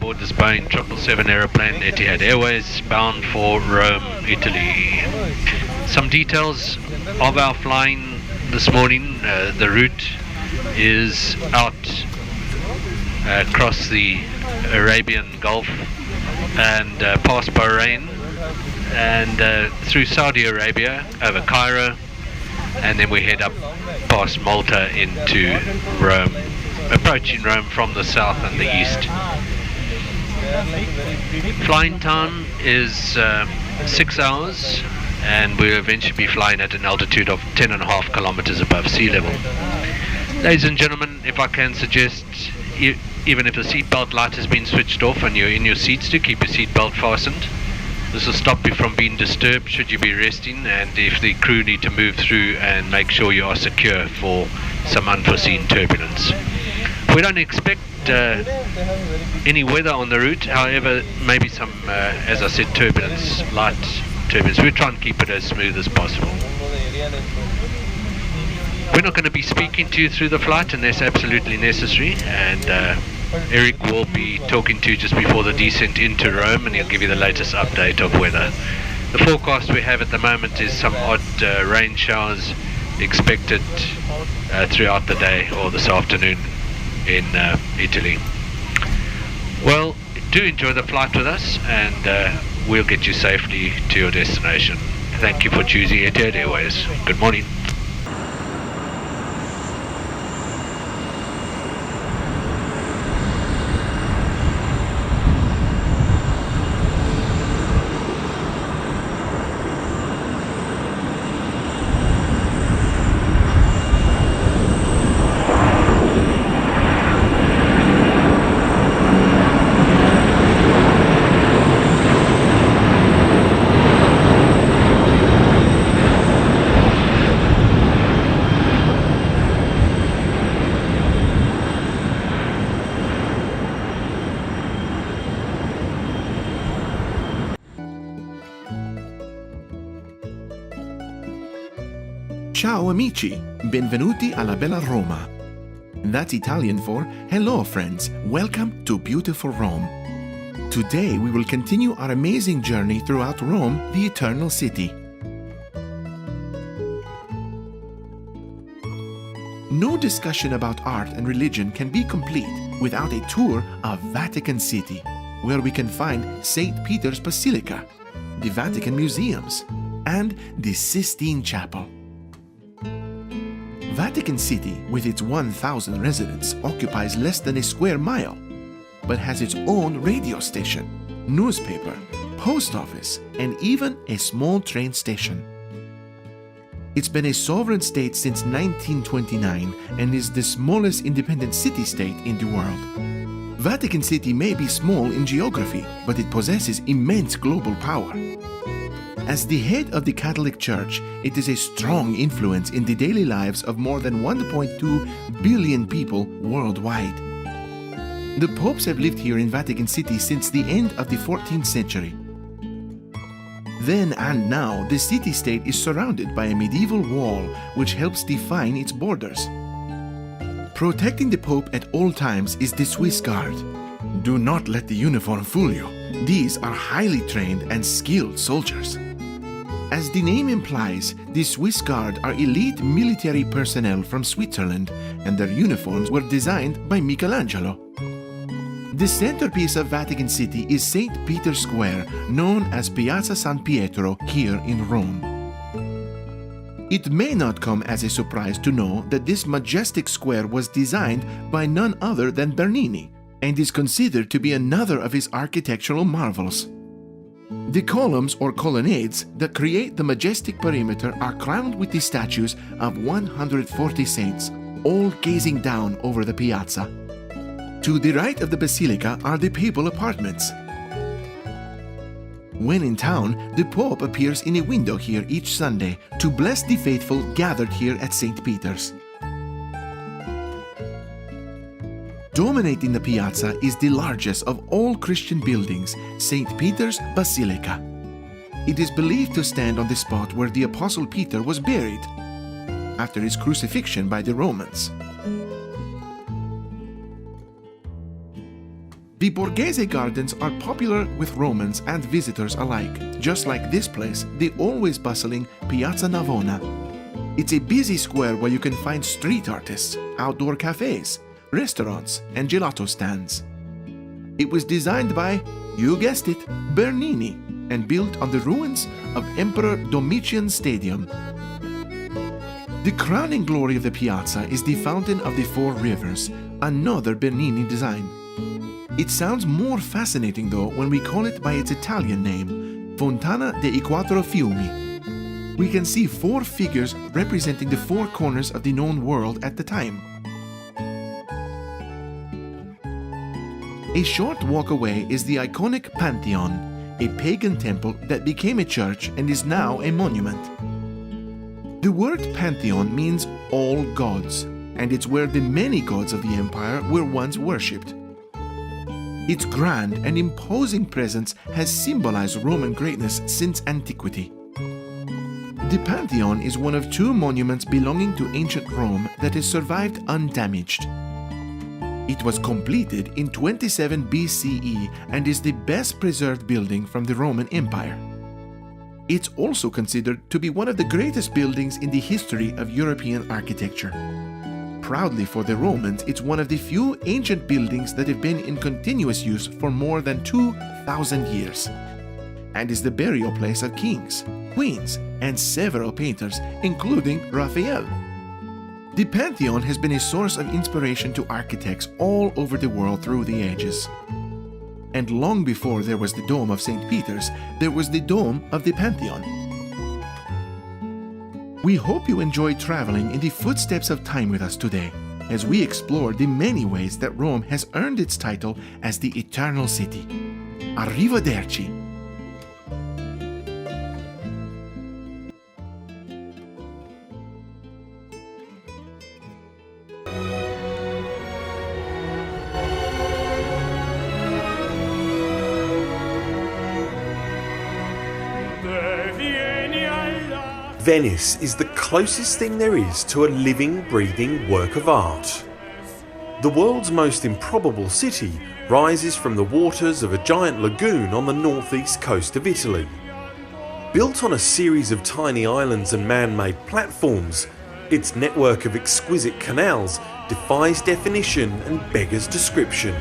aboard this Boeing 777 aeroplane, Etihad Airways, bound for Rome, Italy. Some details of our flying this morning. The route is out across the Arabian Gulf and past Bahrain and through Saudi Arabia over Cairo, and then we head up past Malta into Rome, approaching Rome from the south and the east. Flying time is 6 hours, and we'll eventually be flying at an altitude of 10.5 kilometers above sea level. Ladies and gentlemen, if I can suggest, even if the seatbelt light has been switched off and you're in your seats, to keep your seatbelt fastened. This will stop you from being disturbed should you be resting, and if the crew need to move through, and make sure you are secure for some unforeseen turbulence. We don't expect any weather on the route, however, maybe some, as I said, light turbulence. We'll try and keep it as smooth as possible. We're not going to be speaking to you through the flight unless absolutely necessary, and Eric will be talking to you just before the descent into Rome, and he'll give you the latest update of weather. The forecast we have at the moment is some odd rain showers expected throughout the day or this afternoon in Italy. Well, do enjoy the flight with us, and we'll get you safely to your destination. Thank you for choosing Etihad Airways. Good morning. Ciao amici, benvenuti alla bella Roma. That's Italian for hello friends, welcome to beautiful Rome. Today we will continue our amazing journey throughout Rome, the Eternal City. No discussion about art and religion can be complete without a tour of Vatican City, where we can find St. Peter's Basilica, the Vatican Museums, and the Sistine Chapel. Vatican City, with its 1,000 residents, occupies less than a square mile, but has its own radio station, newspaper, post office, and even a small train station. It's been a sovereign state since 1929 and is the smallest independent city-state in the world. Vatican City may be small in geography, but it possesses immense global power. As the head of the Catholic Church, it is a strong influence in the daily lives of more than 1.2 billion people worldwide. The popes have lived here in Vatican City since the end of the 14th century. Then and now, the city-state is surrounded by a medieval wall which helps define its borders. Protecting the Pope at all times is the Swiss Guard. Do not let the uniform fool you. These are highly trained and skilled soldiers. As the name implies, the Swiss Guard are elite military personnel from Switzerland, and their uniforms were designed by Michelangelo. The centerpiece of Vatican City is St. Peter's Square, known as Piazza San Pietro here in Rome. It may not come as a surprise to know that this majestic square was designed by none other than Bernini, and is considered to be another of his architectural marvels. The columns or colonnades that create the majestic perimeter are crowned with the statues of 140 saints, all gazing down over the piazza. To the right of the basilica are the papal apartments. When in town, the Pope appears in a window here each Sunday to bless the faithful gathered here at St. Peter's. Dominating the piazza is the largest of all Christian buildings, St. Peter's Basilica. It is believed to stand on the spot where the Apostle Peter was buried after his crucifixion by the Romans. The Borghese Gardens are popular with Romans and visitors alike, just like this place, the always bustling Piazza Navona. It's a busy square where you can find street artists, outdoor cafes, restaurants, and gelato stands. It was designed by, you guessed it, Bernini, and built on the ruins of Emperor Domitian's Stadium. The crowning glory of the piazza is the Fountain of the Four Rivers, another Bernini design. It sounds more fascinating though when we call it by its Italian name, Fontana dei Quattro Fiumi. We can see four figures representing the four corners of the known world at the time. A short walk away is the iconic Pantheon, a pagan temple that became a church and is now a monument. The word Pantheon means all gods, and it's where the many gods of the empire were once worshipped. Its grand and imposing presence has symbolized Roman greatness since antiquity. The Pantheon is one of two monuments belonging to ancient Rome that has survived undamaged. It was completed in 27 BCE and is the best preserved building from the Roman Empire. It's also considered to be one of the greatest buildings in the history of European architecture. Proudly for the Romans, it's one of the few ancient buildings that have been in continuous use for more than 2,000 years, and is the burial place of kings, queens, and several painters, including Raphael. The Pantheon has been a source of inspiration to architects all over the world through the ages. And long before there was the Dome of St. Peter's, there was the Dome of the Pantheon. We hope you enjoyed traveling in the footsteps of time with us today, as we explore the many ways that Rome has earned its title as the Eternal City. Arrivederci! Venice is the closest thing there is to a living, breathing work of art. The world's most improbable city rises from the waters of a giant lagoon on the northeast coast of Italy. Built on a series of tiny islands and man-made platforms, its network of exquisite canals defies definition and beggars description.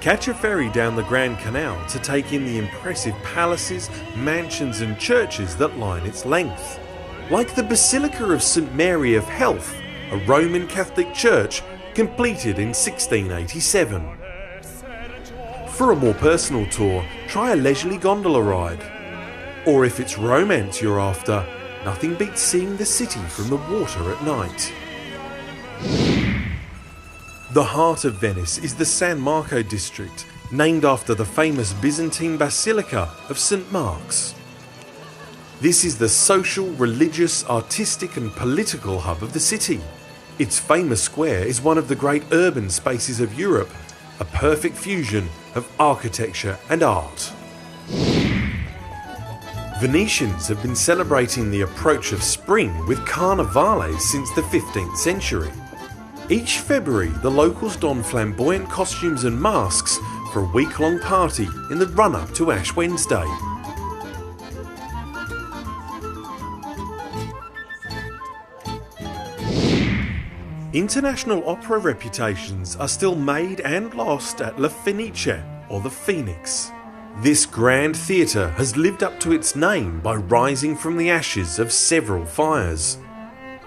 Catch a ferry down the Grand Canal to take in the impressive palaces, mansions and churches that line its length. Like the Basilica of St Mary of Health, a Roman Catholic church completed in 1687. For a more personal tour, try a leisurely gondola ride. Or if it's romance you're after, nothing beats seeing the city from the water at night. The heart of Venice is the San Marco district, named after the famous Byzantine Basilica of St Mark's. This is the social, religious, artistic and political hub of the city. Its famous square is one of the great urban spaces of Europe, a perfect fusion of architecture and art. Venetians have been celebrating the approach of spring with carnivales since the 15th century. Each February, the locals don flamboyant costumes and masks for a week-long party in the run-up to Ash Wednesday. International opera reputations are still made and lost at La Fenice, or the Phoenix. This grand theatre has lived up to its name by rising from the ashes of several fires.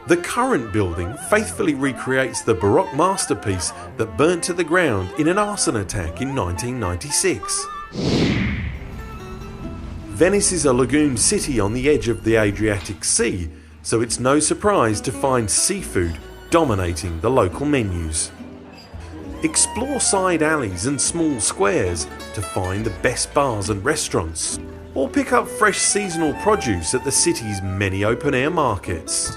The current building faithfully recreates the Baroque masterpiece that burnt to the ground in an arson attack in 1996. Venice is a lagoon city on the edge of the Adriatic Sea, so it's no surprise to find seafood dominating the local menus. Explore side alleys and small squares to find the best bars and restaurants, or pick up fresh seasonal produce at the city's many open-air markets.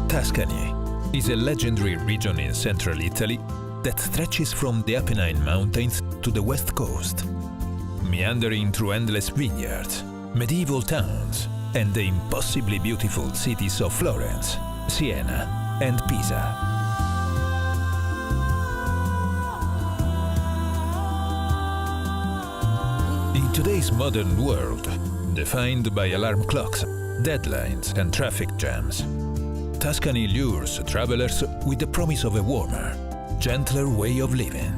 Tuscany is a legendary region in central Italy that stretches from the Apennine Mountains to the west coast, meandering through endless vineyards, medieval towns, and the impossibly beautiful cities of Florence, Siena, and Pisa. In today's modern world, defined by alarm clocks, deadlines, and traffic jams, Tuscany lures travelers with the promise of a warmer, gentler way of living.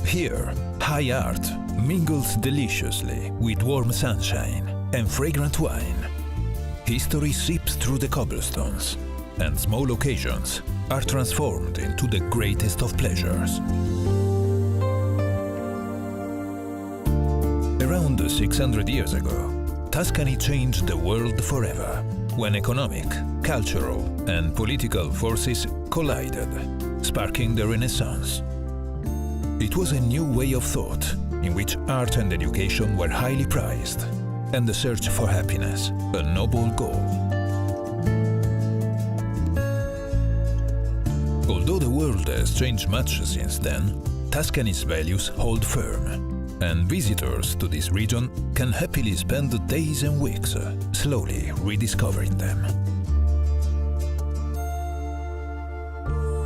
Here, high art mingles deliciously with warm sunshine and fragrant wine. History seeps through the cobblestones, and small occasions are transformed into the greatest of pleasures. Around 600 years ago, Tuscany changed the world forever, when economic, cultural, and political forces collided, sparking the Renaissance. It was a new way of thought, in which art and education were highly prized, and the search for happiness, a noble goal. Although the world has changed much since then, Tuscany's values hold firm, and visitors to this region can happily spend days and weeks slowly rediscovering them.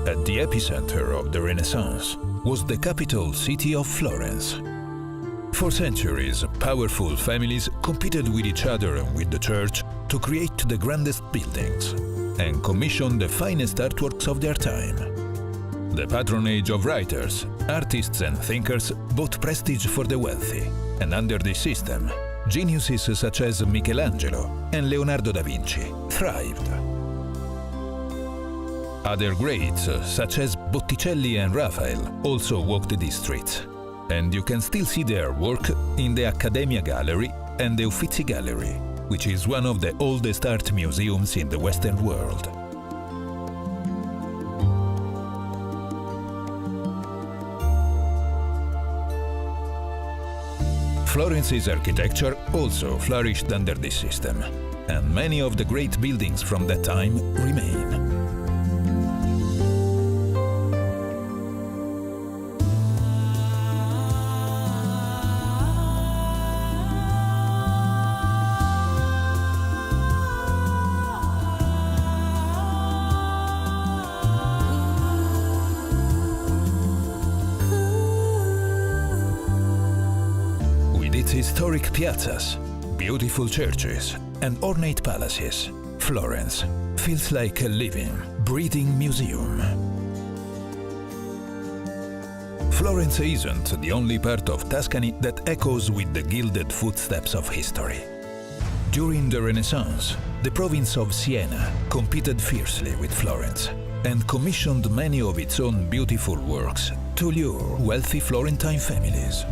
At the epicenter of the Renaissance was the capital city of Florence. For centuries, powerful families competed with each other and with the church to create the grandest buildings and commission the finest artworks of their time. The patronage of writers, artists and thinkers bought prestige for the wealthy, and under this system, geniuses such as Michelangelo and Leonardo da Vinci thrived. Other greats, such as Botticelli and Raphael, also walked these streets, and you can still see their work in the Accademia Gallery and the Uffizi Gallery, which is one of the oldest art museums in the Western world. Florence's architecture also flourished under this system, and many of the great buildings from that time remain. Historic piazzas, beautiful churches, and ornate palaces, Florence feels like a living, breathing museum. Florence isn't the only part of Tuscany that echoes with the gilded footsteps of history. During the Renaissance, the province of Siena competed fiercely with Florence and commissioned many of its own beautiful works to lure wealthy Florentine families.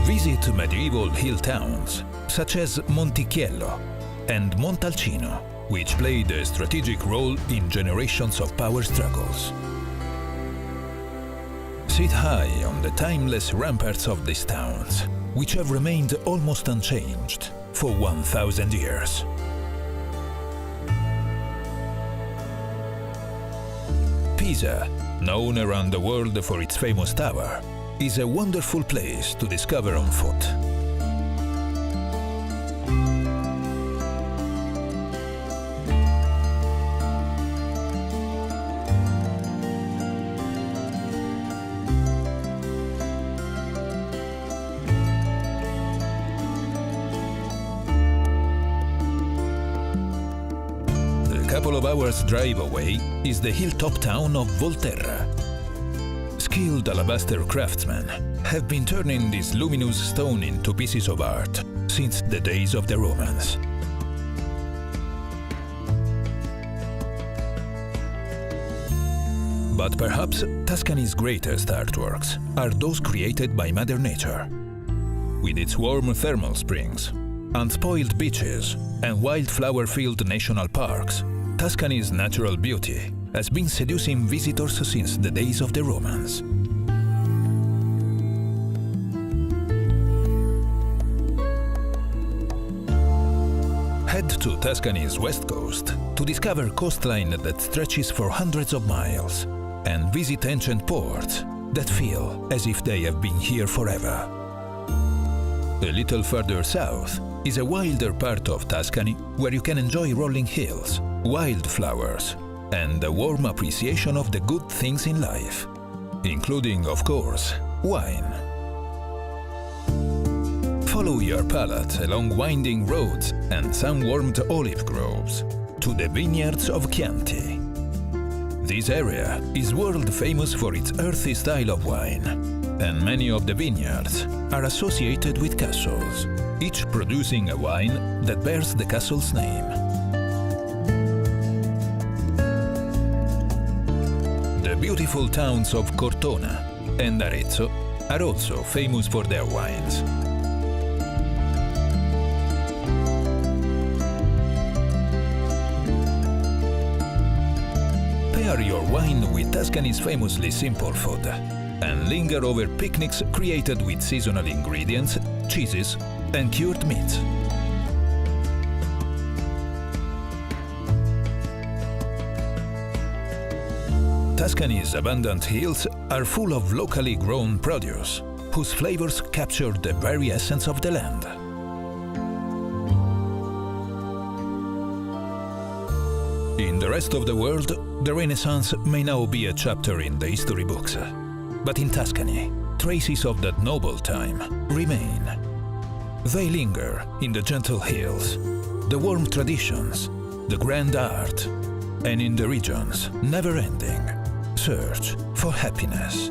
Visit medieval hill towns such as Montichiello and Montalcino, which played a strategic role in generations of power struggles. Sit high on the timeless ramparts of these towns, which have remained almost unchanged for 1,000 years. Pisa, known around the world for its famous tower, is a wonderful place to discover on foot. A couple of hours' drive away is the hilltop town of Volterra. Skilled alabaster craftsmen have been turning this luminous stone into pieces of art since the days of the Romans. But perhaps Tuscany's greatest artworks are those created by Mother Nature. With its warm thermal springs, unspoiled beaches, and wildflower-filled national parks, Tuscany's natural beauty has been seducing visitors since the days of the Romans. Head to Tuscany's west coast to discover coastline that stretches for hundreds of miles and visit ancient ports that feel as if they have been here forever. A little further south is a wilder part of Tuscany where you can enjoy rolling hills, wildflowers, and a warm appreciation of the good things in life, including, of course, wine. Follow your palate along winding roads and sun-warmed olive groves to the vineyards of Chianti. This area is world famous for its earthy style of wine, and many of the vineyards are associated with castles, each producing a wine that bears the castle's name. The beautiful towns of Cortona and Arezzo are also famous for their wines. Pair your wine with Tuscany's famously simple food and linger over picnics created with seasonal ingredients, cheeses, and cured meats. Tuscany's abundant hills are full of locally grown produce, whose flavors capture the very essence of the land. In the rest of the world, the Renaissance may now be a chapter in the history books. But in Tuscany, traces of that noble time remain. They linger in the gentle hills, the warm traditions, the grand art, and in the region's never-ending search for happiness.